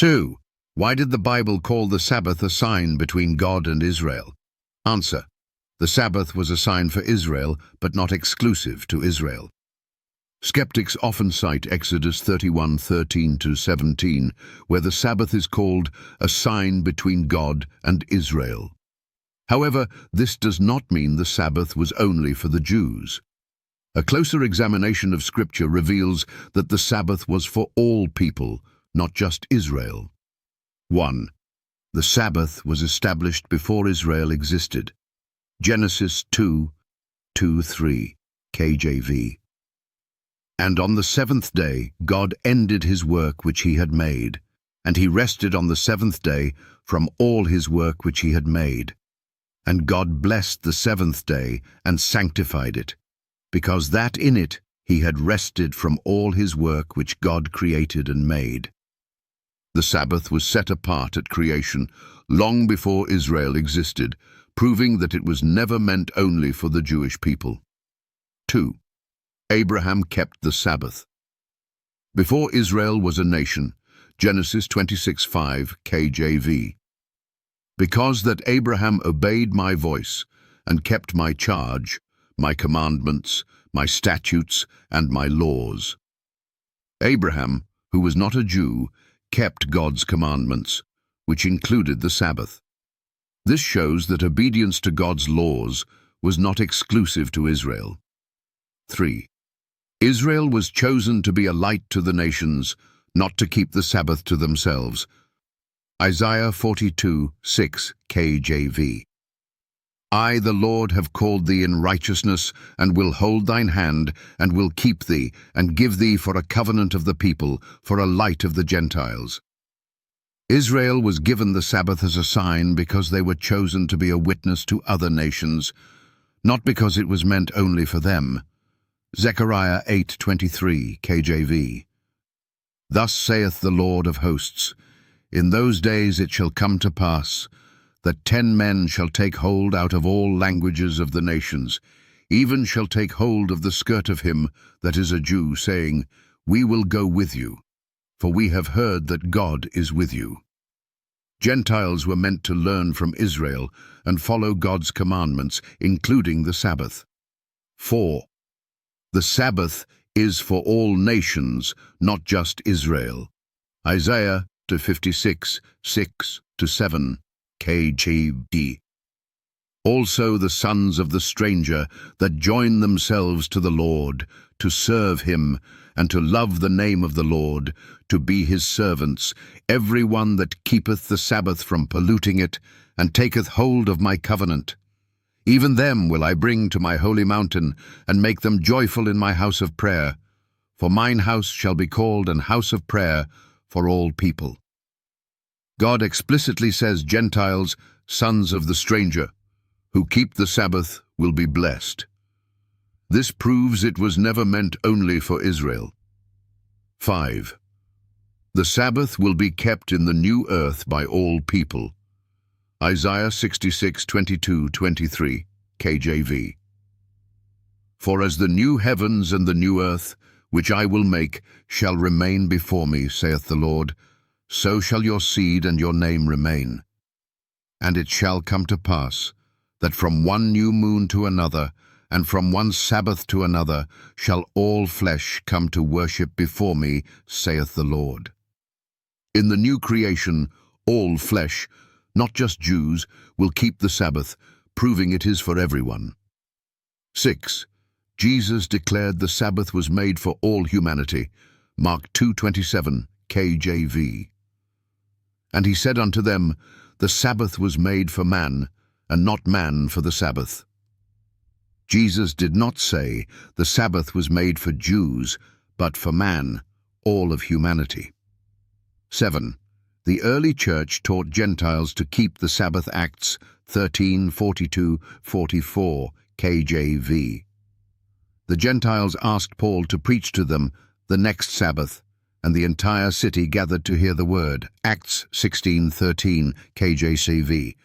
2. Why did the Bible call the Sabbath a sign between God and Israel? Answer. The Sabbath was a sign for Israel, but not exclusive to Israel. Skeptics often cite Exodus 31:13-17, where the Sabbath is called a sign between God and Israel. However, this does not mean the Sabbath was only for the Jews. A closer examination of Scripture reveals that the Sabbath was for all people, not just Israel. 1. The Sabbath was established before Israel existed. Genesis 2:2-3, KJV. And on the seventh day God ended his work which he had made, and he rested on the seventh day from all his work which he had made. And God blessed the seventh day and sanctified it, because that in it he had rested from all his work which God created and made. The Sabbath was set apart at creation, long before Israel existed, proving that it was never meant only for the Jewish people. 2. Abraham kept the Sabbath. Before Israel was a nation, Genesis 26:5, KJV. Because that Abraham obeyed my voice, and kept my charge, my commandments, my statutes, and my laws. Abraham, who was not a Jew, kept God's commandments, which included the Sabbath. This shows that obedience to God's laws was not exclusive to Israel. 3. Israel was chosen to be a light to the nations, not to keep the Sabbath to themselves. Isaiah 42:6, KJV. I, the Lord, have called thee in righteousness, and will hold thine hand, and will keep thee, and give thee for a covenant of the people, for a light of the Gentiles. Israel was given the Sabbath as a sign because they were chosen to be a witness to other nations, not because it was meant only for them. Zechariah 8:23, KJV. Thus saith the Lord of hosts, in those days it shall come to pass, that 10 men shall take hold out of all languages of the nations, even shall take hold of the skirt of him that is a Jew, saying, We will go with you, for we have heard that God is with you. Gentiles were meant to learn from Israel and follow God's commandments, including the Sabbath. 4. The Sabbath is for all nations, not just Israel. Isaiah 56:6-7, KJV. Also the sons of the stranger that join themselves to the Lord, to serve him, and to love the name of the Lord, to be his servants, every one that keepeth the Sabbath from polluting it, and taketh hold of my covenant. Even them will I bring to my holy mountain, and make them joyful in my house of prayer. For mine house shall be called an house of prayer for all people. God explicitly says Gentiles, sons of the stranger, who keep the Sabbath will be blessed. This proves it was never meant only for Israel. 5. The Sabbath will be kept in the new earth by all people. Isaiah 66:22-23, KJV. For as the new heavens and the new earth, which I will make, shall remain before me, saith the Lord, so shall your seed and your name remain. And it shall come to pass, that from one new moon to another, and from one Sabbath to another, shall all flesh come to worship before me, saith the Lord. In the new creation, all flesh, not just Jews, will keep the Sabbath, proving it is for everyone. 6. Jesus declared the Sabbath was made for all humanity. Mark 2:27, KJV. And he said unto them, The Sabbath was made for man, and not man for the Sabbath. Jesus did not say the Sabbath was made for Jews, but for man, all of humanity. 7. The early church taught Gentiles to keep the Sabbath. Acts 13:42-44, KJV. The Gentiles asked Paul to preach to them the next Sabbath, and the entire city gathered to hear the word. Acts 16:13, KJCV.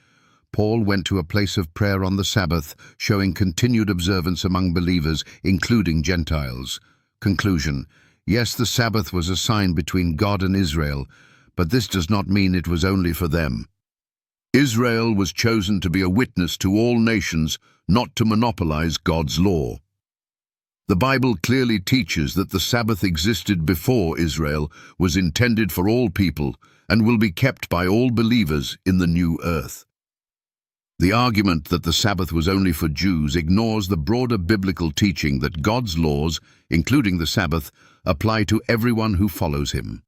Paul went to a place of prayer on the Sabbath, showing continued observance among believers, including Gentiles. Conclusion. Yes, the Sabbath was a sign between God and Israel, but this does not mean it was only for them. Israel was chosen to be a witness to all nations, not to monopolize God's law. The Bible clearly teaches that the Sabbath existed before Israel, was intended for all people, and will be kept by all believers in the new earth. The argument that the Sabbath was only for Jews ignores the broader biblical teaching that God's laws, including the Sabbath, apply to everyone who follows him.